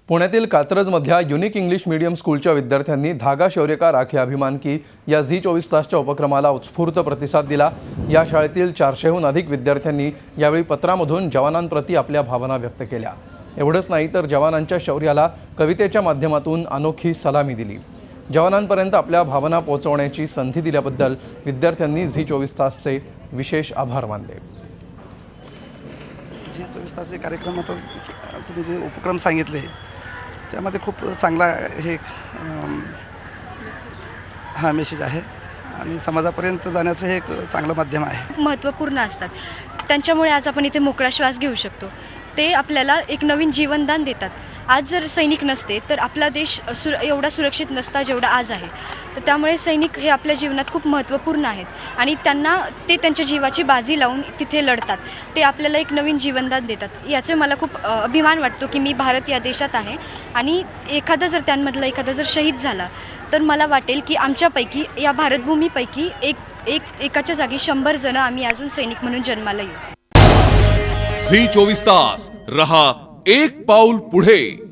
पुण्यातील कात्रजमधल्या unique English medium स्कूलच्या विद्यार्थ्यांनी धागा शौर्य का राखे अभिमान की या झी24 तासच्या उपक्रमाला उत्स्फूर्त प्रतिसाद दिला। या शाळेतील 400हून अधिक विद्यार्थ्यांनी यावेळी पत्रामधून जवानांप्रती आपल्या भावना व्यक्त केल्या। एवढंच नाही तर जवानांच्या शौर्याला कवितेच्या माध्यमातून अनोखी सलामी दिली। जवानांपर्यंत आपल्या भावना पोहोचवण्याची संधी दिल्याबद्दल विद्यार्थ्यांनी झी24 तासचे विशेष आभार मानले। झी24 तासचे कार्यक्रम आता तुम्ही जे उपक्रम सांगितले त्यामध्ये खूप चांगला हे हा मेसेज आहे आणि समाजापर्यंत जाण्याचं हे एक चांगलं माध्यम आहे। महत्त्वपूर्ण असतात, त्यांच्यामुळे आज आपण इथे मोकळा श्वास घेऊ शकतो। ते आपल्याला एक नवीन जीवनदान देतात। आज जर सैनिक नसते तर आपला देश एवढा सुरक्षित नसता जेवढा आज आहे। तर त्यामुळे सैनिक हे आपल्या जीवनात खूप महत्त्वपूर्ण आहेत आणि त्यांना ते त्यांच्या जीवाची बाजी लावून तिथे लढतात। ते आपल्याला एक नवीन जीवनदान देतात। याचे मला खूप अभिमान वाटतो की मी भारत या देशात आहे आणि एखादा जर शहीद झाला तर मला वाटेल की आमच्यापैकी या भारतभूमीपैकी एकाच्या जागी 100 जण आम्ही अजून सैनिक म्हणून जन्माला येऊ। झी24 तास रहा एक पाऊल पुढे।